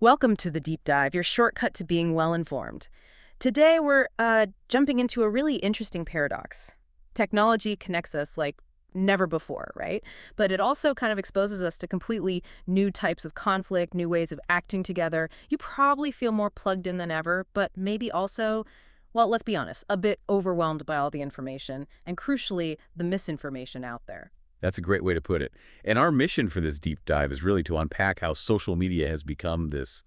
Welcome to the Deep Dive, your shortcut to being well-informed. Today, we're jumping into a really interesting paradox. Technology connects us like never before, right? But it also kind of exposes us to completely new types of conflict, new ways of acting together. You probably feel more plugged in than ever, but maybe also, well, let's be honest, a bit overwhelmed by all the information, and crucially, the misinformation out there. That's a great way to put it. And our mission for this deep dive is really to unpack how social media has become this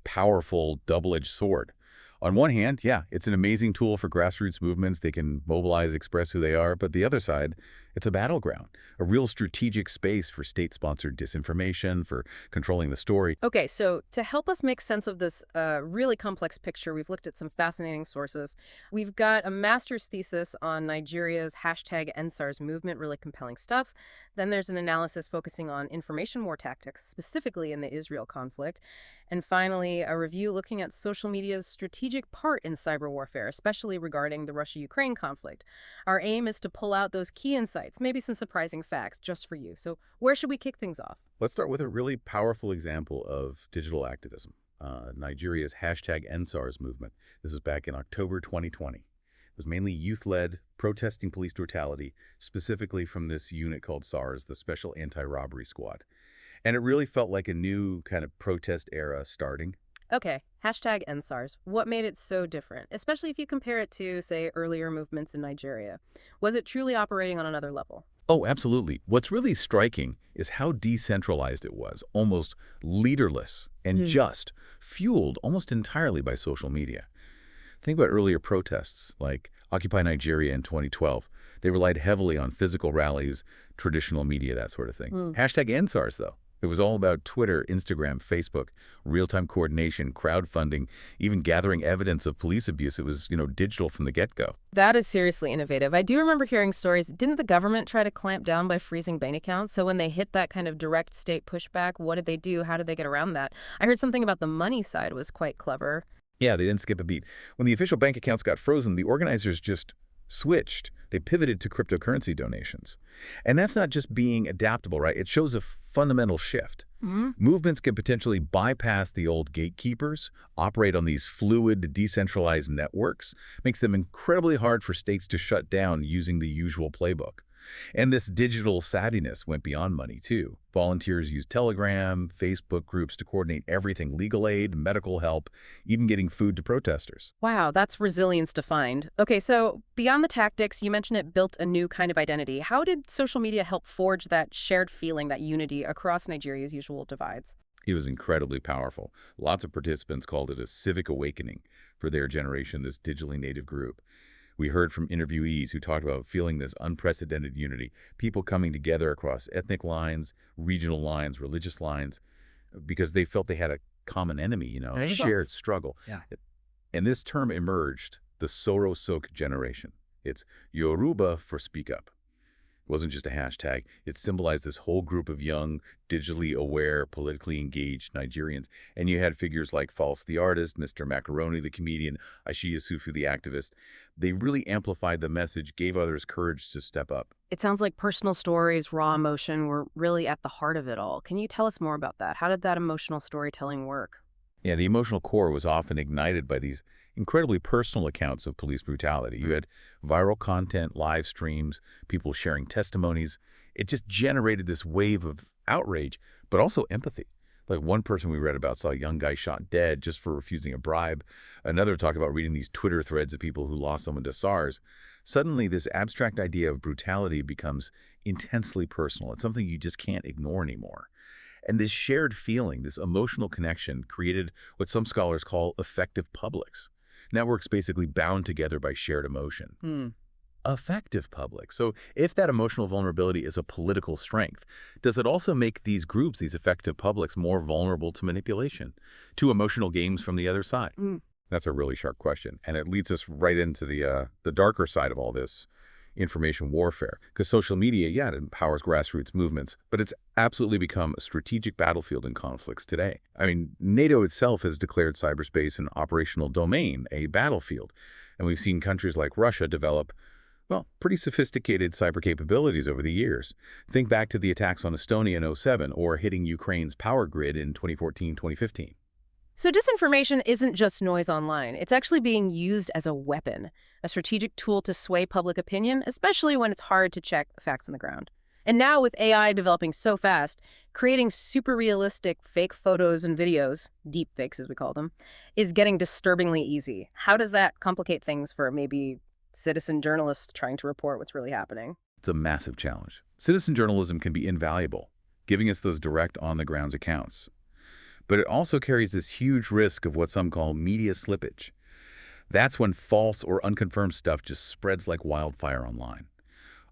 powerful double-edged sword. On one hand, yeah, it's an amazing tool for grassroots movements. They can mobilize, express who they are. But the other side, it's a battleground, a real strategic space for state-sponsored disinformation, for controlling the story. Okay, so to help us make sense of this really complex picture, we've looked at some fascinating sources. We've got a master's thesis on Nigeria's #EndSARS movement, really compelling stuff. Then there's an analysis focusing on information war tactics, specifically in the Israel conflict. And finally, a review looking at social media's strategic part in cyber warfare, especially regarding the Russia-Ukraine conflict. Our aim is to pull out those key insights, maybe some surprising facts just for you. So where should we kick things off? Let's start with a really powerful example of digital activism, Nigeria's #EndSARS movement. This was back in October 2020. It was mainly youth-led, protesting police brutality, specifically from this unit called SARS, the Special Anti-Robbery Squad. And it really felt like a new kind of protest era starting. Okay, #EndSARS. What made it so different, especially if you compare it to, say, earlier movements in Nigeria? Was it truly operating on another level? Oh, absolutely. What's really striking is how decentralized it was, almost leaderless and just, fueled almost entirely by social media. Think about earlier protests like Occupy Nigeria in 2012. They relied heavily on physical rallies, traditional media, that sort of thing. #EndSARS, though. It was all about Twitter, Instagram, Facebook, real-time coordination, crowdfunding, even gathering evidence of police abuse. It was, digital from the get-go. That is seriously innovative. I do remember hearing stories. Didn't the government try to clamp down by freezing bank accounts? So when they hit that kind of direct state pushback, what did they do? How did they get around that? I heard something about the money side was quite clever. Yeah, they didn't skip a beat. When the official bank accounts got frozen, the organizers just switched. They pivoted to cryptocurrency donations. And that's not just being adaptable, right? It shows a fundamental shift. Movements can potentially bypass the old gatekeepers, operate on these fluid, decentralized networks, makes them incredibly hard for states to shut down using the usual playbook. And this digital savviness went beyond money, too. Volunteers used Telegram, Facebook groups to coordinate everything: legal aid, medical help, even getting food to protesters. Wow, that's resilience defined. Okay, so beyond the tactics, you mentioned it built a new kind of identity. How did social media help forge that shared feeling, that unity across Nigeria's usual divides? It was incredibly powerful. Lots of participants called it a civic awakening for their generation, this digitally native group. We heard from interviewees who talked about feeling this unprecedented unity, people coming together across ethnic lines, regional lines, religious lines, because they felt they had a common enemy, There a you go. shared struggle. Yeah. And this term emerged, the Sorosok generation. It's Yoruba for speak up. It wasn't just a hashtag. It symbolized this whole group of young, digitally aware, politically engaged Nigerians. And you had figures like False the artist, Mr. Macaroni the comedian, Aisha Sufu the activist. They really amplified the message, gave others courage to step up. It sounds like personal stories, raw emotion were really at the heart of it all. Can you tell us more about that? How did that emotional storytelling work? Yeah, the emotional core was often ignited by these incredibly personal accounts of police brutality. You had viral content, live streams, people sharing testimonies. It just generated this wave of outrage, but also empathy. Like one person we read about saw a young guy shot dead just for refusing a bribe. Another talked about reading these Twitter threads of people who lost someone to SARS. Suddenly, this abstract idea of brutality becomes intensely personal. It's something you just can't ignore anymore. And this shared feeling, this emotional connection, created what some scholars call effective publics. Networks basically bound together by shared emotion. Effective public. So if that emotional vulnerability is a political strength, does it also make these groups, these effective publics, more vulnerable to manipulation, to emotional games from the other side? That's a really sharp question. And it leads us right into the darker side of all this, information warfare. Because social media, yeah, it empowers grassroots movements, but it's absolutely become a strategic battlefield in conflicts today. I mean, NATO itself has declared cyberspace an operational domain, a battlefield. And we've seen countries like Russia develop, well, pretty sophisticated cyber capabilities over the years. Think back to the attacks on Estonia in '07 or hitting Ukraine's power grid in 2014-2015. So disinformation isn't just noise online. It's actually being used as a weapon, a strategic tool to sway public opinion, especially when it's hard to check facts on the ground. And now with AI developing so fast, creating super realistic fake photos and videos, deep fakes as we call them, is getting disturbingly easy. How does that complicate things for maybe citizen journalists trying to report what's really happening? It's a massive challenge. Citizen journalism can be invaluable, giving us those direct on-the-grounds accounts. But it also carries this huge risk of what some call media slippage. That's when false or unconfirmed stuff just spreads like wildfire online,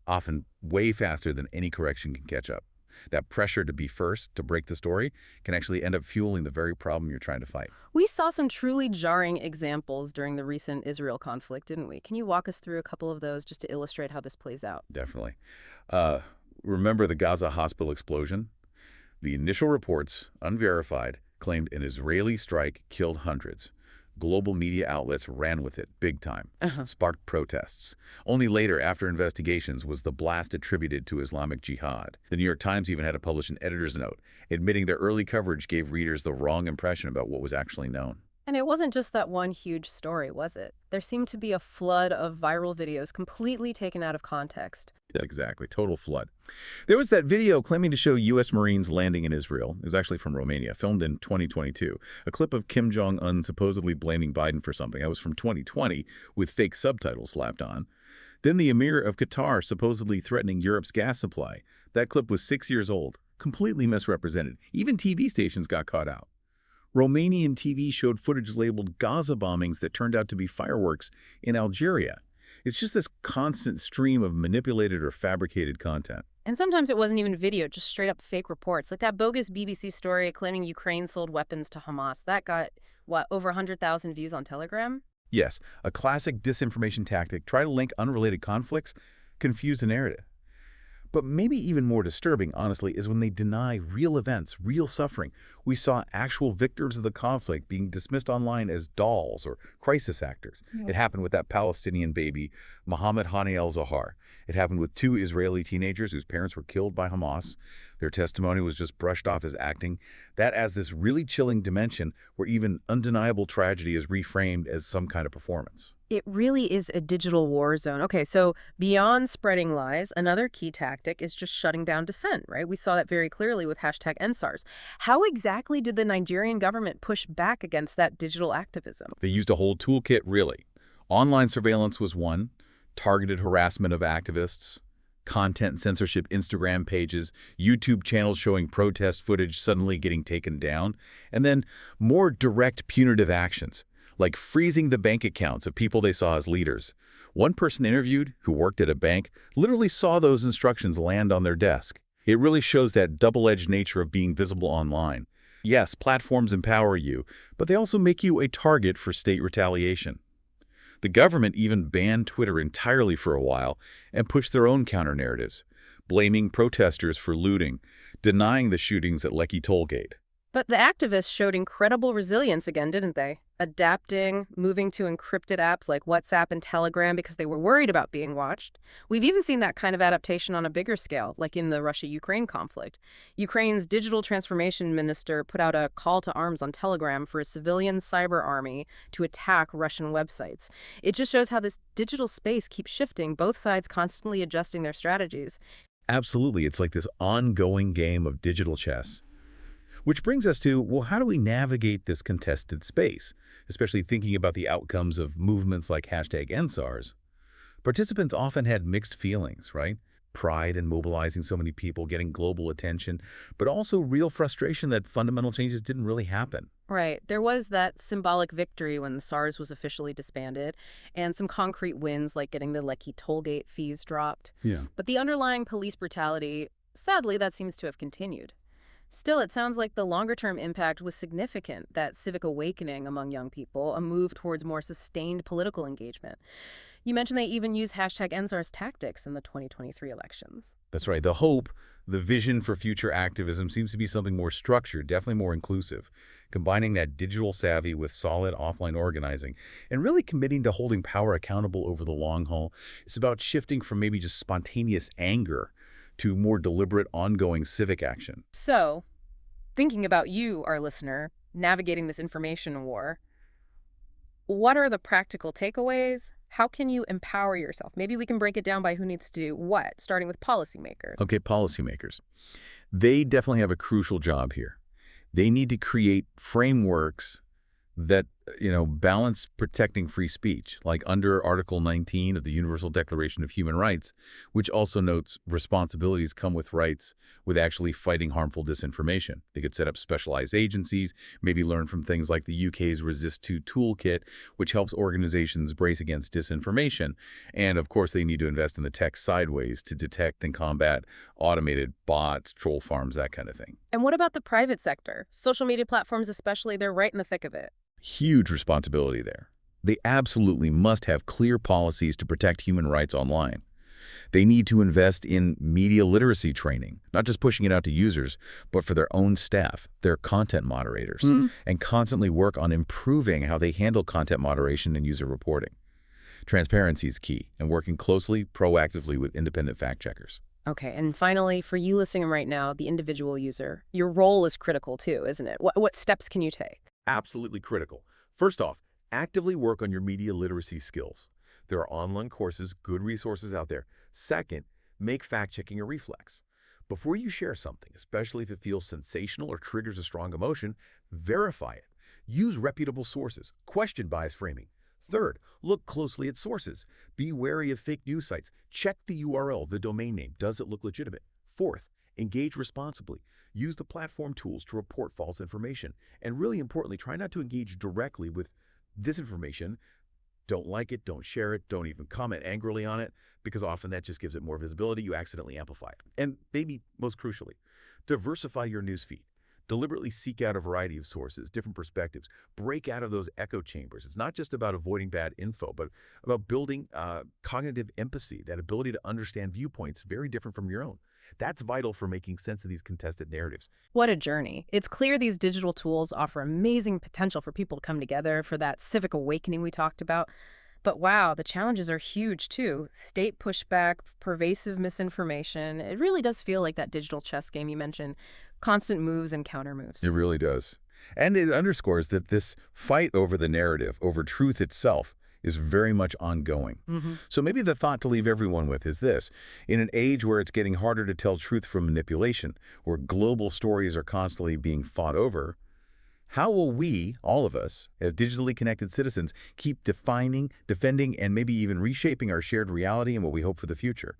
often way faster than any correction can catch up. That pressure to be first, to break the story, can actually end up fueling the very problem you're trying to fight. We saw some truly jarring examples during the recent Israel conflict, didn't we? Can you walk us through a couple of those just to illustrate how this plays out? Definitely. Uh, Remember the Gaza hospital explosion? The initial reports, unverified, claimed an Israeli strike killed hundreds. Global media outlets ran with it big time, Uh-huh. sparked protests. Only later, after investigations, was the blast attributed to Islamic Jihad. The New York Times even had to publish an editor's note, admitting their early coverage gave readers the wrong impression about what was actually known. And it wasn't just that one huge story, was it? There seemed to be a flood of viral videos completely taken out of context. Yes, exactly. Total flood. There was that video claiming to show U.S. Marines landing in Israel. It was actually from Romania, filmed in 2022. A clip of Kim Jong-un supposedly blaming Biden for something. That was from 2020, with fake subtitles slapped on. Then the Emir of Qatar supposedly threatening Europe's gas supply. That clip was 6 years old, completely misrepresented. Even TV stations got caught out. Romanian TV showed footage labeled Gaza bombings that turned out to be fireworks in Algeria. It's just this constant stream of manipulated or fabricated content. And sometimes it wasn't even video, just straight up fake reports. Like that bogus BBC story claiming Ukraine sold weapons to Hamas. That got, what, over 100,000 views on Telegram? Yes, a classic disinformation tactic. Try to link unrelated conflicts, confuse the narrative. But maybe even more disturbing, honestly, is when they deny real events, real suffering. We saw actual victims of the conflict being dismissed online as dolls or crisis actors. Yeah. It happened with that Palestinian baby, Mohammed Hani al-Zahar. It happened with 2 Israeli teenagers whose parents were killed by Hamas. Their testimony was just brushed off as acting. That adds this really chilling dimension where even undeniable tragedy is reframed as some kind of performance. It really is a digital war zone. Okay, so beyond spreading lies, another key tactic is just shutting down dissent, right? We saw that very clearly with #EndSARS. How exactly did the Nigerian government push back against that digital activism? They used a whole toolkit, really. Online surveillance was one, targeted harassment of activists, content censorship Instagram pages, YouTube channels showing protest footage suddenly getting taken down, and then more direct punitive actions, like freezing the bank accounts of people they saw as leaders. One person interviewed, who worked at a bank, literally saw those instructions land on their desk. It really shows that double-edged nature of being visible online. Yes, platforms empower you, but they also make you a target for state retaliation. The government even banned Twitter entirely for a while and pushed their own counter-narratives, blaming protesters for looting, denying the shootings at Lekki Tollgate. But the activists showed incredible resilience again, didn't they? Adapting, moving to encrypted apps like WhatsApp and Telegram because they were worried about being watched. We've even seen that kind of adaptation on a bigger scale, like in the Russia-Ukraine conflict. Ukraine's digital transformation minister put out a call to arms on Telegram for a civilian cyber army to attack Russian websites. It just shows how this digital space keeps shifting, both sides constantly adjusting their strategies. Absolutely, it's like this ongoing game of digital chess. Which brings us to, well, how do we navigate this contested space, especially thinking about the outcomes of movements like #EndSARS? Participants often had mixed feelings, right? Pride in mobilizing so many people, getting global attention, but also real frustration that fundamental changes didn't really happen. Right. There was that symbolic victory when SARS was officially disbanded, and some concrete wins like getting the Lekki tollgate fees dropped. Yeah. But the underlying police brutality, sadly, that seems to have continued. Still, it sounds like the longer-term impact was significant, that civic awakening among young people, a move towards more sustained political engagement. You mentioned they even used #EndSARS tactics in the 2023 elections. That's right. The hope, the vision for future activism seems to be something more structured, definitely more inclusive, combining that digital savvy with solid offline organizing and really committing to holding power accountable over the long haul. It's about shifting from maybe just spontaneous anger to more deliberate, ongoing civic action. So, thinking about you, our listener, navigating this information war. What are the practical takeaways? How can you empower yourself? Maybe we can break it down by who needs to do what, starting with policymakers. Okay, policymakers. They definitely have a crucial job here. They need to create frameworks that, balance protecting free speech, like under Article 19 of the Universal Declaration of Human Rights, which also notes responsibilities come with rights with actually fighting harmful disinformation. They could set up specialized agencies, maybe learn from things like the UK's Resist2 toolkit, which helps organizations brace against disinformation. And of course, they need to invest in the tech sideways to detect and combat automated bots, troll farms, that kind of thing. And what about the private sector? Social media platforms especially, they're right in the thick of it. Huge responsibility there. They absolutely must have clear policies to protect human rights online. They need to invest in media literacy training, not just pushing it out to users, but for their own staff, their content moderators, and constantly work on improving how they handle content moderation and user reporting. Transparency is key, and working closely, proactively with independent fact-checkers. Okay, and finally, for you listening right now, the individual user, your role is critical too, isn't it? What steps can you take? Absolutely critical. First off, actively work on your media literacy skills. There are online courses, good resources out there. Second, make fact-checking a reflex. Before you share something, especially if it feels sensational or triggers a strong emotion, verify it. Use reputable sources. Question bias framing. Third, look closely at sources. Be wary of fake news sites. Check the URL, the domain name. Does it look legitimate? Fourth, engage responsibly. Use the platform tools to report false information. And really importantly, try not to engage directly with disinformation. Don't like it, don't share it, don't even comment angrily on it, because often that just gives it more visibility. You accidentally amplify it. And maybe most crucially, diversify your newsfeed. Deliberately seek out a variety of sources, different perspectives. Break out of those echo chambers. It's not just about avoiding bad info, but about building cognitive empathy, that ability to understand viewpoints very different from your own. That's vital for making sense of these contested narratives. What a journey. It's clear these digital tools offer amazing potential for people to come together for that civic awakening we talked about. But wow, the challenges are huge too. State pushback, pervasive misinformation. It really does feel like that digital chess game you mentioned. Constant moves and counter moves. It really does. And it underscores that this fight over the narrative, over truth itself, is very much ongoing. So maybe the thought to leave everyone with is this. In an age where it's getting harder to tell truth from manipulation, where global stories are constantly being fought over, how will we, all of us, as digitally connected citizens, keep defining, defending, and maybe even reshaping our shared reality and what we hope for the future?